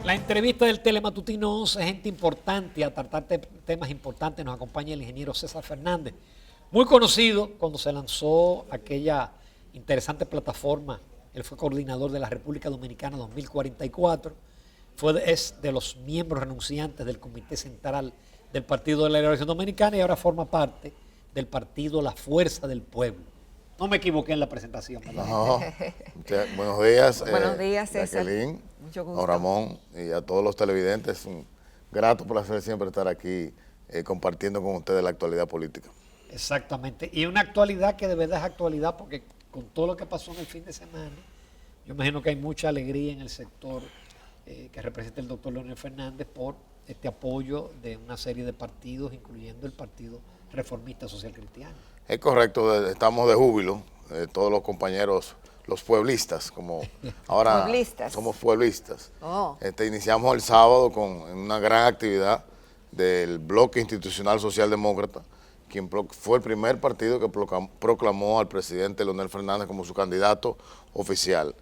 La entrevista del Telematutino 11, gente importante, a tratar temas importantes, nos acompaña el ingeniero César Fernández, muy conocido cuando se lanzó aquella interesante plataforma. Él fue coordinador de la República Dominicana 2044, es de los miembros renunciantes del Comité Central del Partido de la Liberación Dominicana y ahora forma parte del partido La Fuerza del Pueblo. No me equivoqué en la presentación, ¿verdad? No. Buenos días. Buenos días, César. Jacqueline, mucho gusto. a Ramón y a todos los televidentes. Un grato placer siempre estar aquí compartiendo con ustedes la actualidad política. Exactamente. Y una actualidad que de verdad es actualidad porque con todo lo que pasó en el fin de semana, yo imagino que hay mucha alegría en el sector que representa el doctor Leonel Fernández por este apoyo de una serie de partidos, incluyendo el Partido Reformista Social Cristiano. Es correcto, estamos de júbilo, todos los compañeros, los pueblistas, como ahora ¿Pueblistas? Somos pueblistas. Oh. Iniciamos el sábado con una gran actividad del Bloque Institucional Socialdemócrata, quien fue el primer partido que proclamó al presidente Leonel Fernández como su candidato oficial.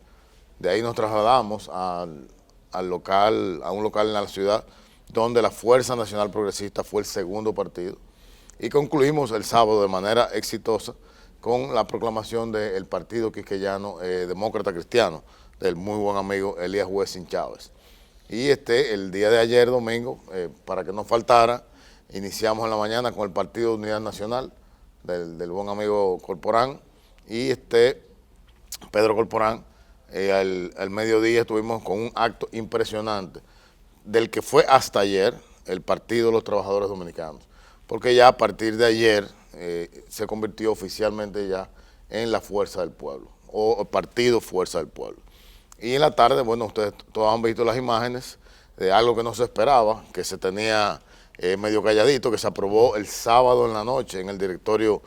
De ahí nos trasladamos a un local en la ciudad, donde la Fuerza Nacional Progresista fue el segundo partido. Y concluimos el sábado de manera exitosa con la proclamación del partido quisqueyano demócrata cristiano, del muy buen amigo Elías Huesin Chávez. Y el día de ayer, domingo, para que no faltara, iniciamos en la mañana con el Partido de Unidad Nacional, del buen amigo Corporán, y Pedro Corporán. Al mediodía estuvimos con un acto impresionante, del que fue hasta ayer el Partido de los Trabajadores Dominicanos, porque ya a partir de ayer se convirtió oficialmente ya en la Fuerza del Pueblo, o el Partido Fuerza del Pueblo. Y en la tarde, bueno, ustedes todos han visto las imágenes de algo que no se esperaba, que se tenía medio calladito, que se aprobó el sábado en la noche en el directorio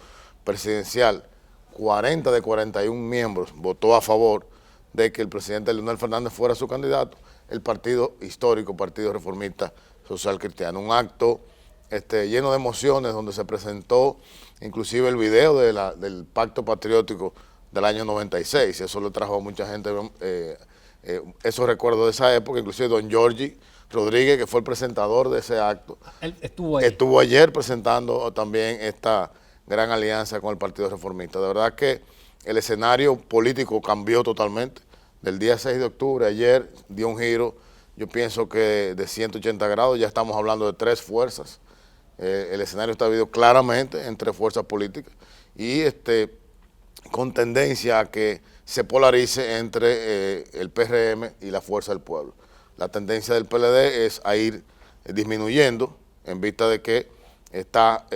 presidencial. 40 de 41 miembros votó a favor de que el presidente Leonel Fernández fuera su candidato, el partido histórico, Partido Reformista Social Cristiano. Un acto lleno de emociones, donde se presentó inclusive el video del Pacto Patriótico del año 96, y eso le trajo a mucha gente esos recuerdos de esa época, inclusive don Giorgi Rodríguez, que fue el presentador de ese acto. Él estuvo ahí. Estuvo ayer presentando también esta gran alianza con el Partido Reformista. De verdad que el escenario político cambió totalmente. Del día 6 de octubre, ayer, dio un giro, yo pienso que de 180 grados, ya estamos hablando de tres fuerzas. El escenario está dividido claramente en tres fuerzas políticas y con tendencia a que se polarice entre el PRM y la Fuerza del Pueblo. La tendencia del PLD es a ir disminuyendo en vista de que está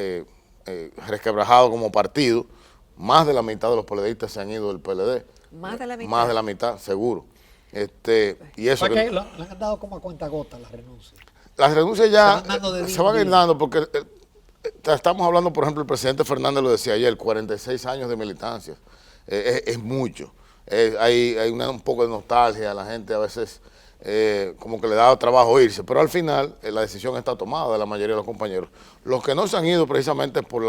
resquebrajado como partido. Más de la mitad de los PLDistas se han ido del PLD. ¿Más de la mitad? Más de la mitad, seguro. Y eso que le han dado como a cuentagotas la renuncia. Las renuncias ya se van a ir dando porque estamos hablando, por ejemplo, el presidente Fernández lo decía ayer, 46 años de militancia. Es mucho. Hay un poco de nostalgia, a la gente a veces como que le da trabajo irse, pero al final la decisión está tomada de la mayoría de los compañeros. Los que no se han ido precisamente por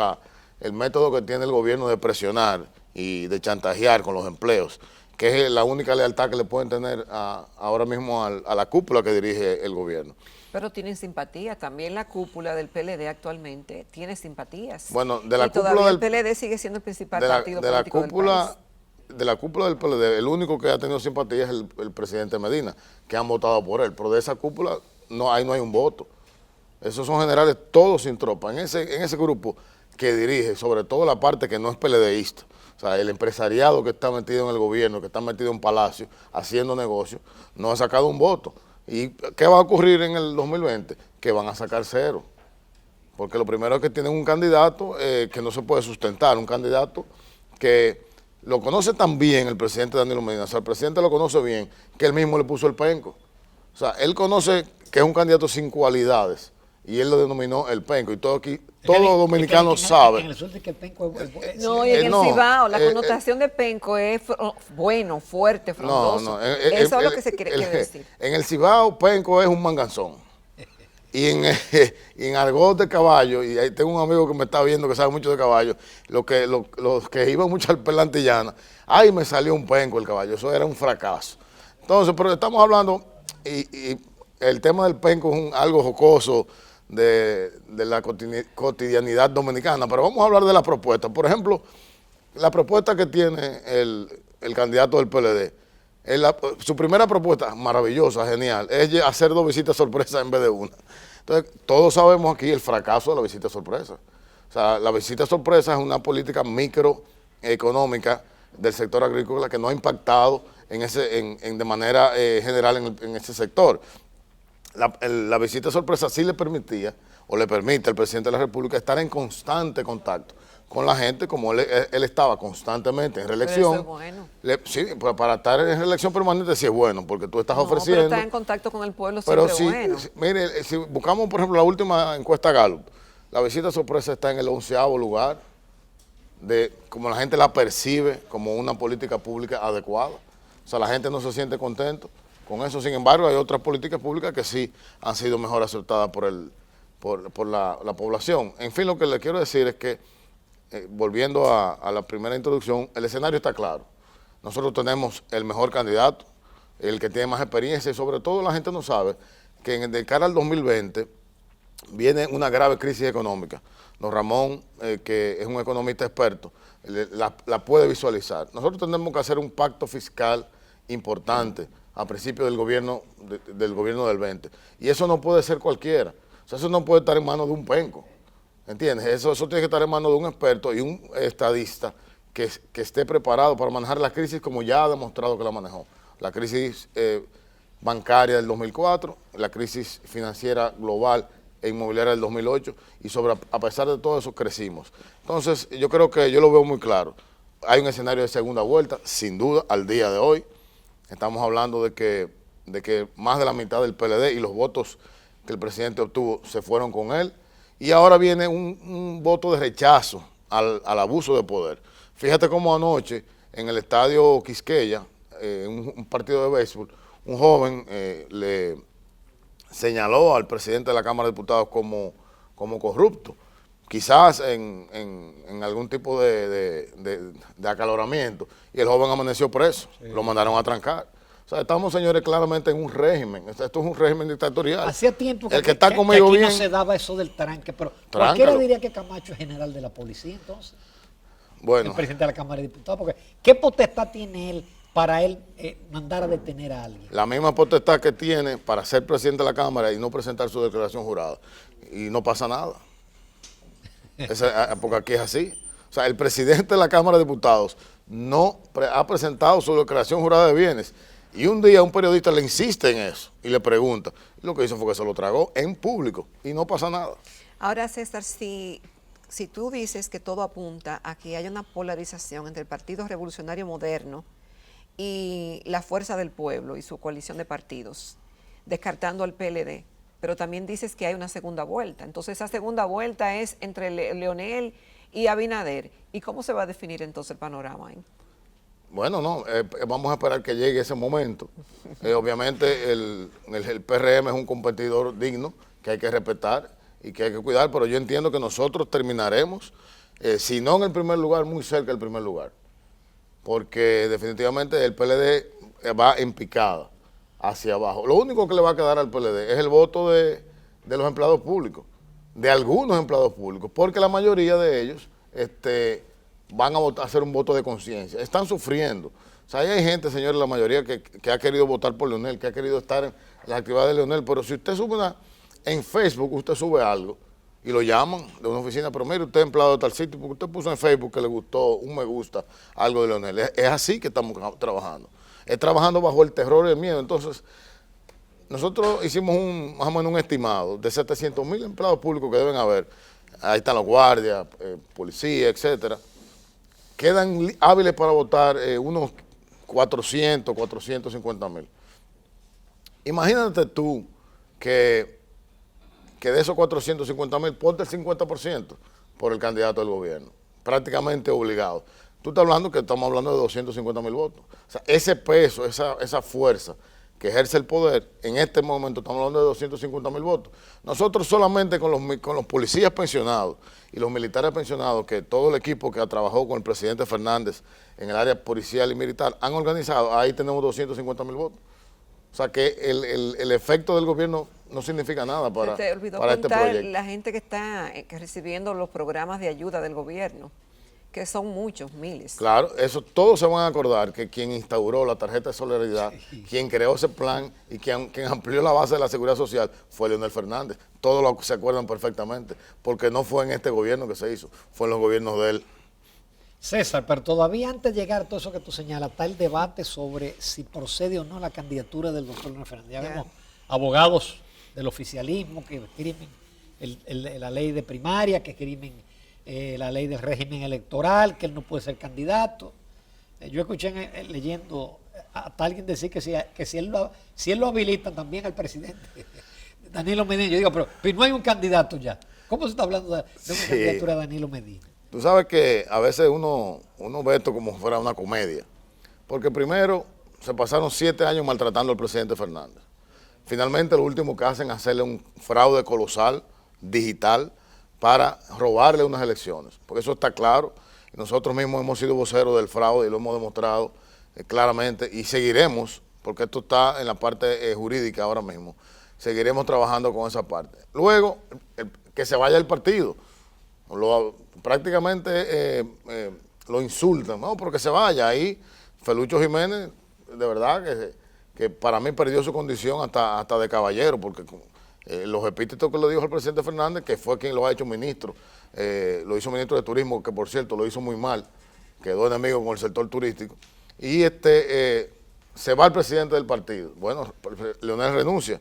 el método que tiene el gobierno de presionar y de chantajear con los empleos, que es la única lealtad que le pueden tener ahora mismo a la cúpula que dirige el gobierno. Pero tienen simpatía, también la cúpula del PLD actualmente tiene simpatías. Bueno, de la y cúpula todavía del el PLD sigue siendo el principal partido político del país. De la cúpula del PLD, el único que ha tenido simpatía es el presidente Medina, que han votado por él, pero de esa cúpula ahí no hay un voto. Esos son generales todos sin tropa. En ese grupo que dirige, sobre todo la parte que no es PLDista, o sea, el empresariado que está metido en el gobierno, que está metido en Palacio, haciendo negocios, no ha sacado un voto. ¿Y qué va a ocurrir en el 2020? Que van a sacar cero. Porque lo primero es que tienen un candidato que no se puede sustentar, un candidato que lo conoce tan bien el presidente Danilo Medina, o sea, el presidente lo conoce bien, que él mismo le puso el penco. O sea, él conoce que es un candidato sin cualidades, y él lo denominó el penco, y todos los dominicanos saben. En el sur de que el penco No, y en el Cibao, la connotación de penco es bueno, fuerte, frondoso. Eso es lo que se quiere decir. En el Cibao, penco es un manganzón. Y en argot de caballo, y ahí tengo un amigo que me está viendo que sabe mucho de caballo, los que iban mucho al Perlantillana, ay, me salió un penco el caballo, eso era un fracaso. Entonces, pero estamos hablando, y el tema del penco es algo jocoso de la cotidianidad dominicana, pero vamos a hablar de la propuesta. Por ejemplo, la propuesta que tiene el candidato del PLD, su primera propuesta, maravillosa, genial, es hacer 2 visitas sorpresa en vez de una. Entonces, todos sabemos aquí el fracaso de la visita sorpresa. O sea, la visita sorpresa es una política microeconómica del sector agrícola que no ha impactado de manera general en ese sector. La visita sorpresa sí le permitía, o le permite al presidente de la República estar en constante contacto con la gente, como él estaba constantemente en reelección. Pero eso es bueno. Sí, pues para estar en reelección permanente sí es bueno, porque tú estás ofreciendo. Pero estar en contacto con el pueblo pero siempre es bueno. Mire, si buscamos, por ejemplo, la última encuesta Gallup, la visita sorpresa está en el 11º lugar, como la gente la percibe como una política pública adecuada. O sea, la gente no se siente contento con eso. Sin embargo, hay otras políticas públicas que sí han sido mejor aceptadas por la población. En fin, lo que le quiero decir es que, volviendo a la primera introducción, el escenario está claro. Nosotros tenemos el mejor candidato, el que tiene más experiencia, y sobre todo la gente no sabe que de cara al 2020 viene una grave crisis económica. Don Ramón, que es un economista experto, la puede visualizar. Nosotros tenemos que hacer un pacto fiscal importante a principios del gobierno del 20. Y eso no puede ser cualquiera. O sea, eso no puede estar en manos de un penco. ¿Entiendes? Eso tiene que estar en manos de un experto y un estadista que esté preparado para manejar la crisis como ya ha demostrado que la manejó. La crisis bancaria del 2004, la crisis financiera global e inmobiliaria del 2008, y a pesar de todo eso crecimos. Entonces, yo creo que yo lo veo muy claro. Hay un escenario de segunda vuelta, sin duda, al día de hoy. Estamos hablando de que más de la mitad del PLD y los votos que el presidente obtuvo se fueron con él. Y ahora viene un voto de rechazo al abuso de poder. Fíjate cómo anoche, en el estadio Quisqueya, un partido de béisbol, un joven le señaló al presidente de la Cámara de Diputados como corrupto, quizás en algún tipo de acaloramiento, y el joven amaneció preso, sí. Lo mandaron a trancar. O sea, estamos, señores, claramente en un régimen. Esto es un régimen dictatorial. Hacía tiempo que, está conmigo aquí bien, no se daba eso del tranque, pero tráncalo. Cualquiera diría que Camacho es general de la policía, entonces. Bueno. El presidente de la Cámara de Diputados, porque ¿qué potestad tiene él para él mandar a detener a alguien? La misma potestad que tiene para ser presidente de la Cámara y no presentar su declaración jurada. Y no pasa nada. Porque aquí es así. O sea, el presidente de la Cámara de Diputados no ha presentado su declaración jurada de bienes. Y un día un periodista le insiste en eso y le pregunta. Y lo que hizo fue que se lo tragó en público y no pasa nada. Ahora, César, si tú dices que todo apunta a que haya una polarización entre el Partido Revolucionario Moderno y la Fuerza del Pueblo y su coalición de partidos, descartando al PLD, pero también dices que hay una segunda vuelta. Entonces, esa segunda vuelta es entre Leonel y Abinader. ¿Y cómo se va a definir entonces el panorama ahí? Bueno, no, vamos a esperar que llegue ese momento. Obviamente el PRM es un competidor digno que hay que respetar y que hay que cuidar, pero yo entiendo que nosotros terminaremos, si no en el primer lugar, muy cerca del primer lugar. Porque definitivamente el PLD va en picada hacia abajo. Lo único que le va a quedar al PLD es el voto de los empleados públicos, de algunos empleados públicos, porque la mayoría de ellos van a hacer un voto de conciencia. Están sufriendo. O sea, ahí hay gente, señores, la mayoría que ha querido votar por Leonel, que ha querido estar en las actividades de Leonel, pero si usted sube en Facebook, usted sube algo y lo llaman de una oficina, pero mire, usted es empleado de tal sitio, porque usted puso en Facebook que le gustó, un me gusta, algo de Leonel. Es así que estamos trabajando. Es trabajando bajo el terror y el miedo. Entonces, nosotros hicimos más o menos un estimado de 700,000 empleados públicos que deben haber. Ahí están los guardias, policía, etcétera. Quedan hábiles para votar unos 450,000. Imagínate tú que de esos 450,000 ponte el 50% por el candidato del gobierno, prácticamente obligado. Tú estás hablando que estamos hablando de 250,000 votos. O sea, ese peso, esa fuerza que ejerce el poder, en este momento estamos hablando de 250,000 votos. Nosotros solamente con los policías pensionados y los militares pensionados, que todo el equipo que ha trabajado con el presidente Fernández en el área policial y militar han organizado, ahí tenemos 250,000 votos. O sea que el efecto del gobierno no significa nada Se te olvidó para este contar proyecto. la gente que está recibiendo los programas de ayuda del gobierno, que son muchos, miles. Claro, eso todos se van a acordar que quien instauró la tarjeta de solidaridad, quien creó ese plan y quien amplió la base de la seguridad social fue Leonel Fernández. Todos se acuerdan perfectamente, porque no fue en este gobierno que se hizo, fue en los gobiernos de él. César, pero todavía antes de llegar a todo eso que tú señalas, está el debate sobre si procede o no la candidatura del doctor Leonel Fernández. Ya vemos abogados del oficialismo que escriben la ley de primaria, que escriben la ley del régimen electoral, que él no puede ser candidato. Yo escuché leyendo hasta alguien decir que si él lo habilitan también al presidente Danilo Medina. Yo digo, pero no hay un candidato ya. ¿Cómo se está hablando de una candidatura de Danilo Medina? Tú sabes que a veces uno ve esto como si fuera una comedia, porque primero se pasaron 7 años maltratando al presidente Fernández. Finalmente lo último que hacen es hacerle un fraude colosal, digital, para robarle unas elecciones, porque eso está claro. Nosotros mismos hemos sido voceros del fraude y lo hemos demostrado claramente y seguiremos, porque esto está en la parte jurídica ahora mismo, seguiremos trabajando con esa parte. Luego, que se vaya el partido. Prácticamente lo insultan, no, porque se vaya. Ahí Felucho Jiménez, de verdad que para mí perdió su condición hasta de caballero, porque los epítetos que le dijo el presidente Fernández, que fue quien lo ha hecho ministro, lo hizo ministro de Turismo, que por cierto lo hizo muy mal, quedó enemigo con el sector turístico, y se va el presidente del partido. Bueno, Leonel renuncia,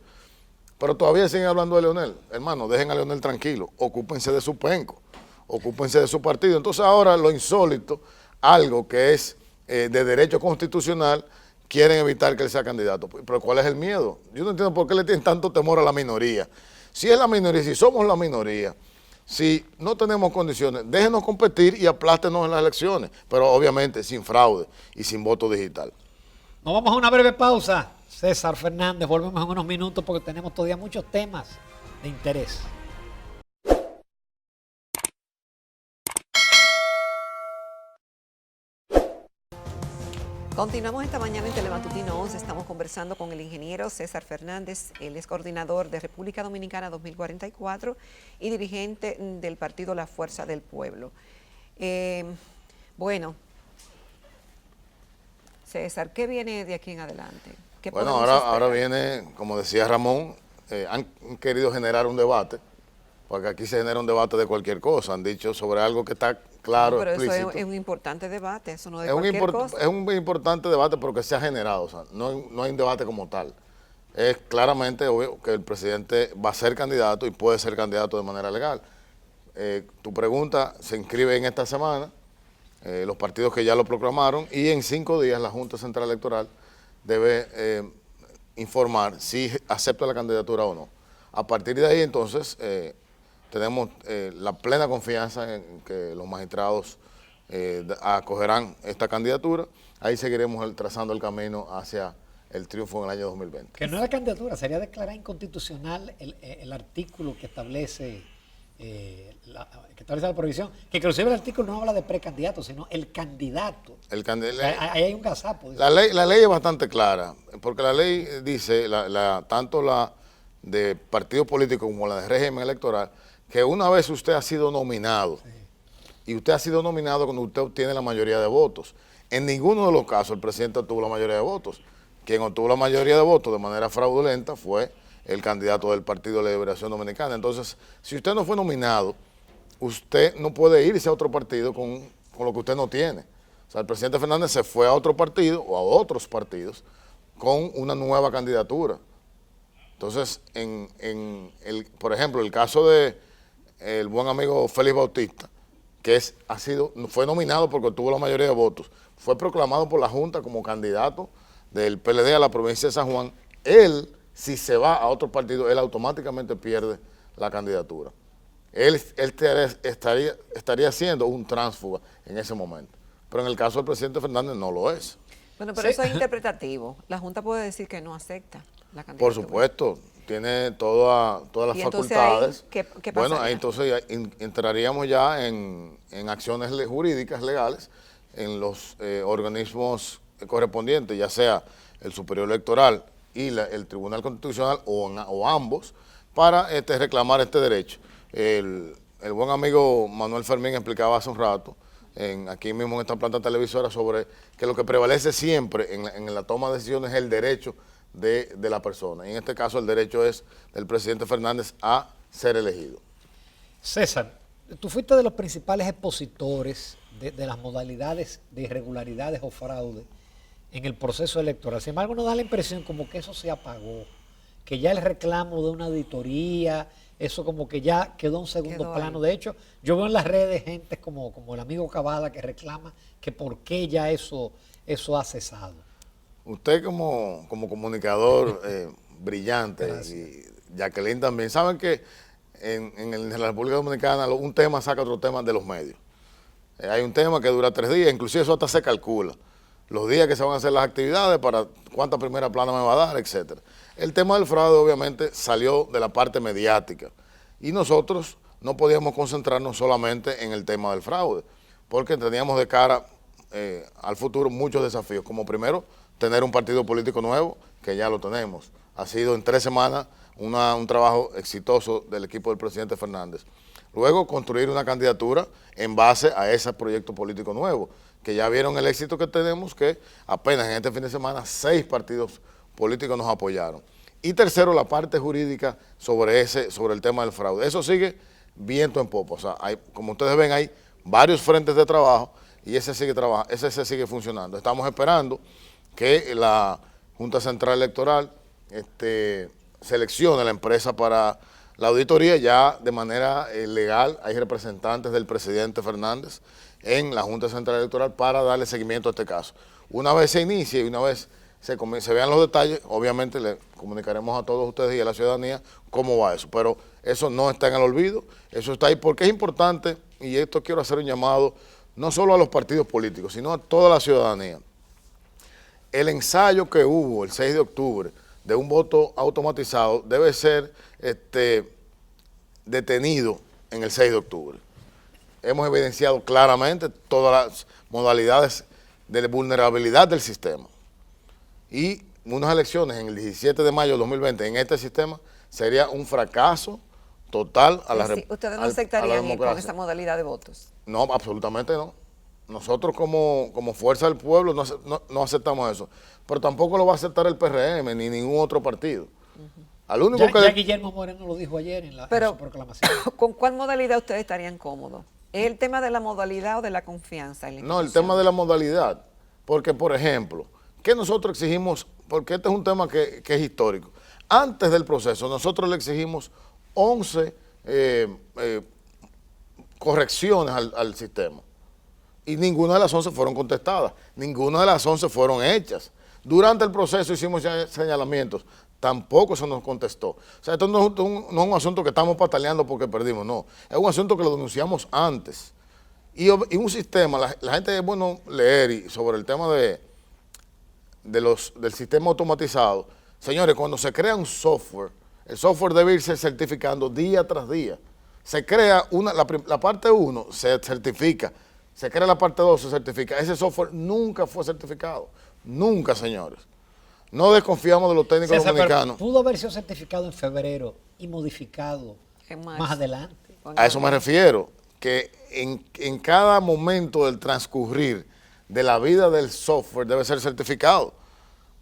pero todavía siguen hablando de Leonel. Hermano, dejen a Leonel tranquilo, ocúpense de su penco, ocúpense de su partido. Entonces ahora lo insólito, algo que es de derecho constitucional, quieren evitar que él sea candidato. Pero ¿cuál es el miedo? Yo no entiendo por qué le tienen tanto temor a la minoría. Si es la minoría, si somos la minoría, si no tenemos condiciones, déjenos competir y aplástenos en las elecciones, pero obviamente sin fraude y sin voto digital. Nos vamos a una breve pausa. César Fernández, volvemos en unos minutos porque tenemos todavía muchos temas de interés. Continuamos esta mañana en Telematutino 11. Estamos conversando con el ingeniero César Fernández. Él es coordinador de República Dominicana 2044 y dirigente del partido La Fuerza del Pueblo. Bueno, César, ¿qué viene de aquí en adelante? Bueno, ahora viene, como decía Ramón, han querido generar un debate, porque aquí se genera un debate de cualquier cosa. Han dicho sobre algo que está claro, pero explícito. eso es un importante debate, eso no es de cualquier cosa. Es un importante debate, pero que se ha generado, o sea, no hay un debate como tal. Es claramente obvio que el presidente va a ser candidato y puede ser candidato de manera legal. Tu pregunta se inscribe en esta semana, los partidos que ya lo proclamaron, y en 5 días la Junta Central Electoral debe informar si acepta la candidatura o no. A partir de ahí, entonces, tenemos la plena confianza en que los magistrados acogerán esta candidatura. Ahí seguiremos trazando el camino hacia el triunfo en el año 2020. Que no es la candidatura, sería declarar inconstitucional el artículo que establece la prohibición, que inclusive el artículo no habla de precandidato, sino el candidato. Ahí hay un gazapo. La ley es bastante clara, porque la ley dice, tanto la de partido político como la de régimen electoral, que una vez usted ha sido nominado, y usted ha sido nominado cuando usted obtiene la mayoría de votos. En ninguno de los casos el presidente obtuvo la mayoría de votos. Quien obtuvo la mayoría de votos de manera fraudulenta fue el candidato del Partido de la Liberación Dominicana. Entonces, si usted no fue nominado, usted no puede irse a otro partido con lo que usted no tiene. O sea, el presidente Fernández se fue a otro partido o a otros partidos con una nueva candidatura. Entonces, por ejemplo, el caso de el buen amigo Félix Bautista, que fue nominado porque obtuvo la mayoría de votos, fue proclamado por la Junta como candidato del PLD a la provincia de San Juan. Él, si se va a otro partido, él automáticamente pierde la candidatura. Él estaría siendo un tránsfuga en ese momento. Pero en el caso del presidente Fernández no lo es. Bueno, pero eso es interpretativo. La Junta puede decir que no acepta la candidatura. Por supuesto, tiene todas las facultades. ¿Qué pasa? Bueno, ahí entonces entraríamos ya en acciones jurídicas, legales, en los organismos correspondientes, ya sea el Superior Electoral, y el Tribunal Constitucional o ambos para reclamar este derecho. El buen amigo Manuel Fermín explicaba hace un rato, aquí mismo en esta planta televisora, sobre que lo que prevalece siempre en la toma de decisiones es el derecho de la persona. Y en este caso el derecho es del presidente Fernández a ser elegido. César, tú fuiste de los principales expositores de las modalidades de irregularidades o fraude en el proceso electoral. Sin embargo, nos da la impresión como que eso se apagó, que ya el reclamo de una auditoría, eso como que ya quedó en segundo plano. De hecho, yo veo en las redes gente como el amigo Cavada que reclama que por qué ya eso ha cesado. Usted como comunicador brillante, y Jacqueline también, saben que en la República Dominicana un tema saca otro tema de los medios. Hay un tema que dura 3 días, inclusive eso hasta se calcula. Los días que se van a hacer las actividades, para cuánta primera plana me va a dar, etcétera. El tema del fraude obviamente salió de la parte mediática y nosotros no podíamos concentrarnos solamente en el tema del fraude, porque teníamos de cara al futuro muchos desafíos, como primero, tener un partido político nuevo, que ya lo tenemos. Ha sido en 3 semanas un trabajo exitoso del equipo del presidente Fernández. Luego, construir una candidatura en base a ese proyecto político nuevo, que ya vieron el éxito que tenemos, que apenas en este fin de semana 6 partidos políticos nos apoyaron. Y tercero, la parte jurídica sobre el tema del fraude. Eso sigue viento en popa. O sea, como ustedes ven, hay varios frentes de trabajo y ese sigue funcionando. Estamos esperando que la Junta Central Electoral seleccione la empresa para la auditoría. Ya de manera legal hay representantes del presidente Fernández en la Junta Central Electoral para darle seguimiento a este caso. Una vez se inicie y una vez se vean los detalles, obviamente le comunicaremos a todos ustedes y a la ciudadanía cómo va eso. Pero eso no está en el olvido, eso está ahí porque es importante, y esto quiero hacer un llamado no solo a los partidos políticos, sino a toda la ciudadanía. El ensayo que hubo el 6 de octubre de un voto automatizado debe ser detenido en el 6 de octubre. Hemos evidenciado claramente todas las modalidades de vulnerabilidad del sistema. Y unas elecciones en el 17 de mayo de 2020 en este sistema sería un fracaso total a la democracia. ¿Ustedes no aceptarían ir con esa modalidad de votos? No, absolutamente no. Nosotros como Fuerza del Pueblo no aceptamos eso. Pero tampoco lo va a aceptar el PRM ni ningún otro partido. Al único ya Guillermo Moreno lo dijo ayer en su proclamación. ¿Con cuál modalidad ustedes estarían cómodos? ¿Es el tema de la modalidad o de la confianza en la institución? No, el tema de la modalidad. Porque, por ejemplo, ¿qué nosotros exigimos? Porque este es un tema que es histórico. Antes del proceso, nosotros le exigimos 11 correcciones al sistema. Y ninguna de las 11 fueron contestadas. Ninguna de las 11 fueron hechas. Durante el proceso hicimos ya señalamientos. Tampoco se nos contestó. O sea, esto no es un asunto que estamos pataleando porque perdimos, no. Es un asunto que lo denunciamos antes. Y un sistema, la gente es bueno leer sobre el tema del sistema automatizado. Señores, cuando se crea un software, el software debe irse certificando día tras día. Se crea la parte 1, se certifica. Se crea la parte 2, se certifica. Ese software nunca fue certificado. Nunca, señores. No desconfiamos de los técnicos dominicanos. Pudo haber sido certificado en febrero y modificado más adelante. A eso me refiero, que en cada momento del transcurrir de la vida del software debe ser certificado.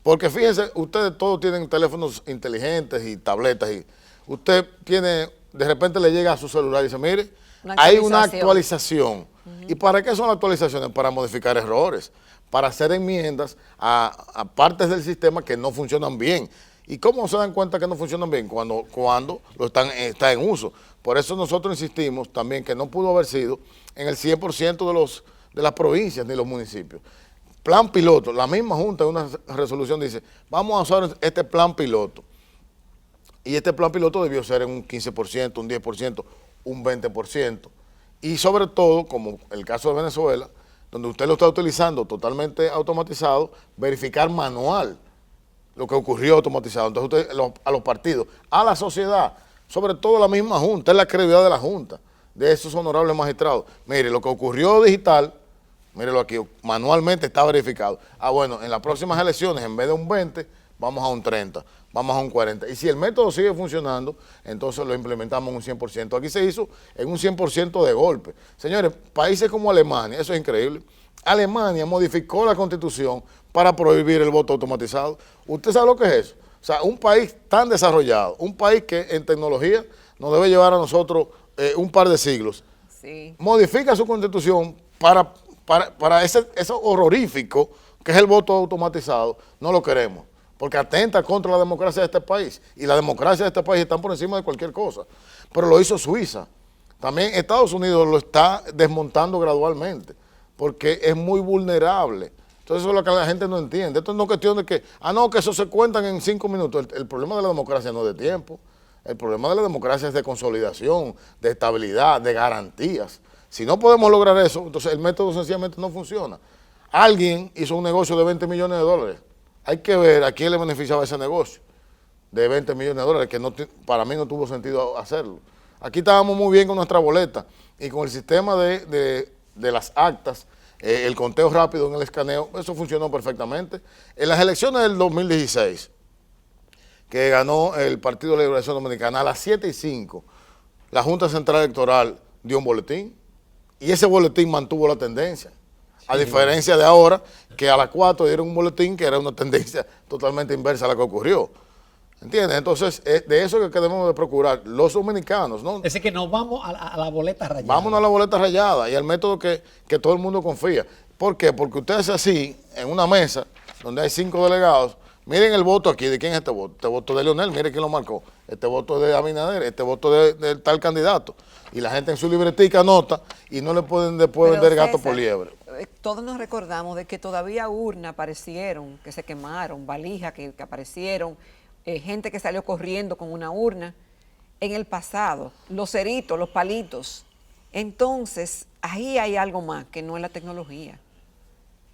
Porque fíjense, ustedes todos tienen teléfonos inteligentes y tabletas y usted tiene, de repente le llega a su celular y dice, mire, hay una actualización. ¿Y para qué son las actualizaciones? Para modificar errores, para hacer enmiendas a partes del sistema que no funcionan bien. ¿Y cómo se dan cuenta que no funcionan bien? Cuando está en uso. Por eso nosotros insistimos también que no pudo haber sido en el 100% de las provincias ni los municipios. Plan piloto, la misma Junta en una resolución dice, vamos a usar este plan piloto. Y este plan piloto debió ser en un 15%, un 10%, un 20%. Y sobre todo, como el caso de Venezuela, donde usted lo está utilizando totalmente automatizado, verificar manual lo que ocurrió automatizado. Entonces usted, a los partidos, a la sociedad, sobre todo la misma Junta, es la credibilidad de la Junta, de esos honorables magistrados. Mire, lo que ocurrió digital, mírelo aquí, manualmente está verificado. Bueno, en las próximas elecciones, en vez de un 20, vamos a un 30, vamos a un 40. Y si el método sigue funcionando, entonces lo implementamos en un 100%. Aquí se hizo en un 100% de golpe. Señores, países como Alemania, eso es increíble. Alemania modificó la Constitución para prohibir el voto automatizado. ¿Usted sabe lo que es eso? O sea, un país tan desarrollado, un país que en tecnología nos debe llevar a nosotros un par de siglos, Sí. modifica su Constitución para eso horrorífico que es el voto automatizado. No lo queremos, porque atenta contra la democracia de este país. Y la democracia de este país está por encima de cualquier cosa. Pero lo hizo Suiza. También Estados Unidos lo está desmontando gradualmente, porque es muy vulnerable. Entonces eso es lo que la gente no entiende. Esto no es cuestión de que, que eso se cuentan en 5 minutos. El problema de la democracia no es de tiempo. El problema de la democracia es de consolidación, de estabilidad, de garantías. Si no podemos lograr eso, entonces el método sencillamente no funciona. Alguien hizo un negocio de 20 millones de dólares. Hay que ver a quién le beneficiaba ese negocio de 20 millones de dólares, que para mí no tuvo sentido hacerlo. Aquí estábamos muy bien con nuestra boleta y con el sistema de las actas, el conteo rápido en el escaneo, eso funcionó perfectamente. En las elecciones del 2016, que ganó el Partido de la Liberación Dominicana, a las 7:05, la Junta Central Electoral dio un boletín y ese boletín mantuvo la tendencia. A diferencia de ahora, que a las 4 dieron un boletín que era una tendencia totalmente inversa a la que ocurrió. ¿Entiendes? Entonces, de eso es que debemos de procurar los dominicanos, ¿no? Es decir, que nos vamos a la boleta rayada. Vámonos a la boleta rayada y al método que todo el mundo confía. ¿Por qué? Porque usted hace así, en una mesa, donde hay 5 delegados, miren el voto aquí, ¿de quién es este voto? Este voto de Leonel, mire quién lo marcó. Este voto de Abinader, este voto de tal candidato. Y la gente en su libretica anota y no le pueden después Pero, vender gato César, por liebre. Todos nos recordamos de que todavía urnas aparecieron, que se quemaron, valijas que aparecieron, gente que salió corriendo con una urna en el pasado, los ceritos, los palitos. Entonces, ahí hay algo más que no es la tecnología.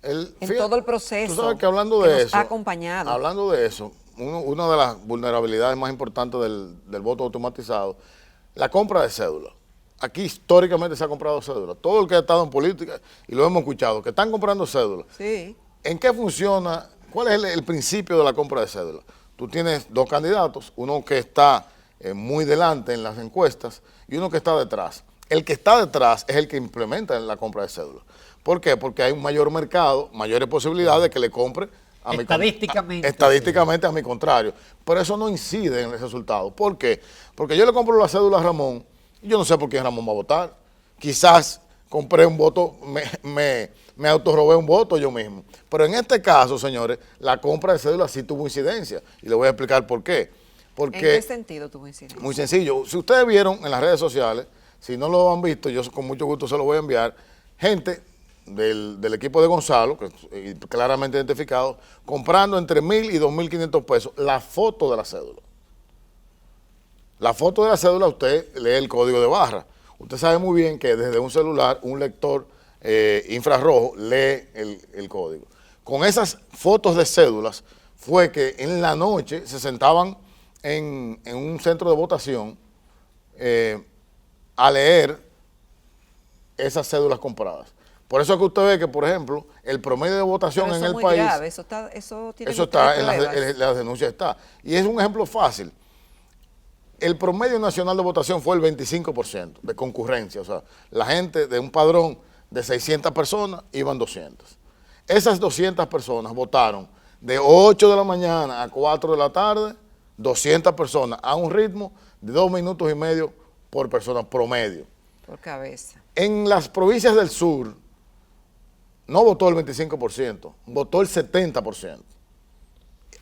Fíjate, todo el proceso tú sabes que hablando que de nos eso, ha acompañado. hablando de eso, una de las vulnerabilidades más importantes del voto automatizado, la compra de cédula. Aquí históricamente se ha comprado cédula. Todo el que ha estado en política, y lo hemos escuchado, que están comprando cédula. Sí. ¿En qué funciona? ¿Cuál es el principio de la compra de cédula? Tú tienes 2 candidatos, uno que está muy delante en las encuestas y uno que está detrás. El que está detrás es el que implementa la compra de cédula. ¿Por qué? Porque hay un mayor mercado, mayores posibilidades de que le compre estadísticamente a mi contrario. Pero eso no incide en el resultado. ¿Por qué? Porque yo le compro la cédula a Ramón y yo no sé por quién Ramón va a votar. Quizás compré un voto, me autorrobé un voto yo mismo. Pero en este caso, señores, la compra de cédula sí tuvo incidencia. Y le voy a explicar por qué. Porque, ¿en qué sentido tuvo incidencia? Muy sencillo. Si ustedes vieron en las redes sociales, si no lo han visto, yo con mucho gusto se lo voy a enviar, gente del equipo de Gonzalo, que claramente identificado, comprando entre 1.000 y 2.500 pesos la foto de la cédula. La foto de la cédula, usted lee el código de barra. Usted sabe muy bien que desde un celular, un lector infrarrojo lee el código. Con esas fotos de cédulas fue que en la noche se sentaban en un centro de votación a leer esas cédulas compradas. Por eso es que usted ve que, por ejemplo, el promedio de votación en el país... Grave. Eso tiene eso está, en las denuncias está. Y es un ejemplo fácil. El promedio nacional de votación fue el 25% de concurrencia. O sea, la gente de un padrón de 600 personas iban 200. Esas 200 personas votaron de 8 de la mañana a 4 de la tarde, 200 personas a un ritmo de 2 minutos y medio por persona promedio. Por cabeza. En las provincias del sur no votó el 25%, votó el 70%.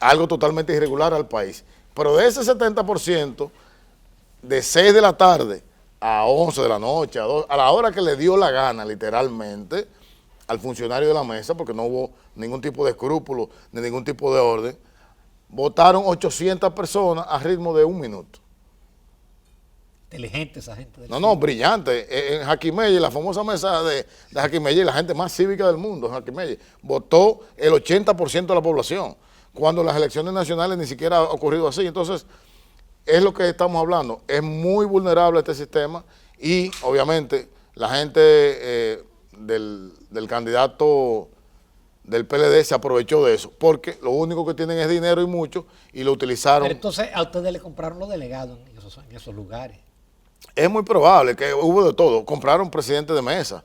Algo totalmente irregular al país. Pero de ese 70%, de 6 de la tarde a 11 de la noche, a la hora que le dio la gana, literalmente, al funcionario de la mesa, porque no hubo ningún tipo de escrúpulo, ni ningún tipo de orden, votaron 800 personas a ritmo de 1 minuto. Inteligente esa gente. No, brillante. En Jaquimelle, la famosa mesa de Jaquimelle, la gente más cívica del mundo, Jaquimelle, votó el 80% de la población, cuando las elecciones nacionales ni siquiera ha ocurrido así. Entonces, es lo que estamos hablando. Es muy vulnerable este sistema y, obviamente, la gente del candidato del PLD se aprovechó de eso, porque lo único que tienen es dinero y mucho, y lo utilizaron. Pero entonces a ustedes le compraron los delegados en esos lugares. Es muy probable que hubo de todo. Compraron presidentes de mesa.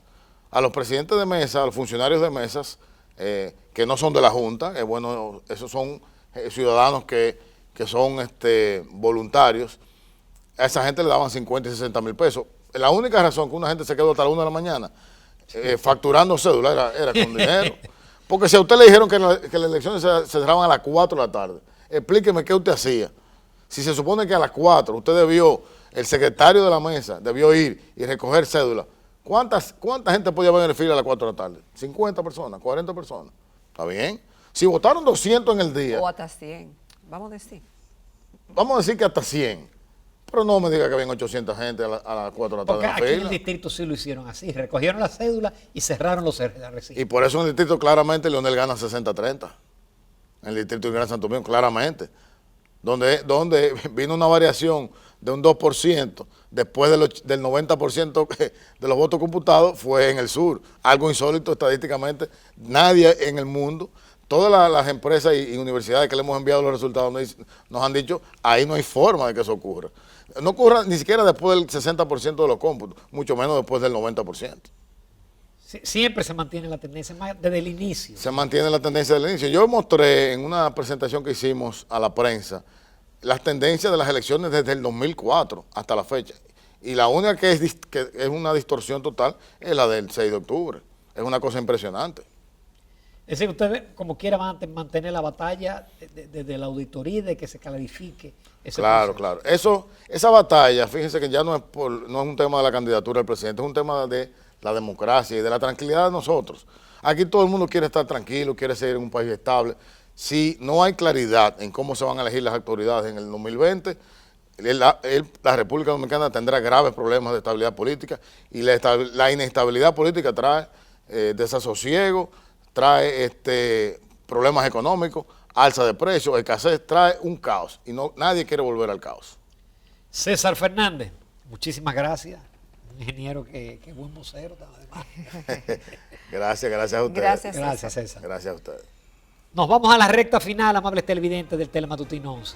A los presidentes de mesa, a los funcionarios de mesas, que no son de la Junta, bueno, esos son ciudadanos que son voluntarios, a esa gente le daban 50 y 60 mil pesos. La única razón que una gente se quedó hasta la 1 de la mañana facturando cédula era con dinero. Porque si a usted le dijeron que las elecciones se cerraban a las 4 de la tarde, explíqueme qué usted hacía. Si se supone que a las 4 usted el secretario de la mesa debió ir y recoger cédula, ¿cuánta gente podía haber en el fila a las 4 de la tarde? 50 personas, 40 personas. ¿Está bien? Si votaron 200 en el día. O hasta 100, vamos a decir. Vamos a decir que hasta 100. Pero no me diga que habían 800 gente a las 4 de la tarde Porque en la aquí en fila. el distrito sí lo hicieron así, recogieron la cédula y cerraron los recintos. Y por eso en el distrito claramente Leonel gana 60-30. En el distrito de Gran Santo Domingo, claramente. Donde vino una variación de un 2%, después del 90% de los votos computados, fue en el sur. Algo insólito estadísticamente. Nadie en el mundo, todas las empresas y universidades que le hemos enviado los resultados nos han dicho, ahí no hay forma de que eso ocurra. No ocurra ni siquiera después del 60% de los cómputos, mucho menos después del 90%. Siempre se mantiene la tendencia, más desde el inicio. Se mantiene la tendencia del inicio. Yo mostré en una presentación que hicimos a la prensa las tendencias de las elecciones desde el 2004 hasta la fecha. Y la única que es una distorsión total es la del 6 de octubre. Es una cosa impresionante. Es decir, ustedes como quiera van a mantener la batalla desde la auditoría y de que se clarifique ese Claro, proceso. claro. Esa batalla, fíjense que ya no es un tema de la candidatura del presidente, es un tema de la democracia y de la tranquilidad de nosotros. Aquí todo el mundo quiere estar tranquilo, quiere seguir en un país estable. Si no hay claridad en cómo se van a elegir las autoridades en el 2020, la República Dominicana tendrá graves problemas de estabilidad política, y la inestabilidad política trae desasosiego, trae problemas económicos, alza de precios, escasez, trae un caos, y nadie quiere volver al caos. César Fernández, muchísimas gracias. Un ingeniero que buen vocero. Además. Gracias a ustedes. Gracias, César. Gracias a ustedes. Nos vamos a la recta final, amables televidentes del Telematutino 11.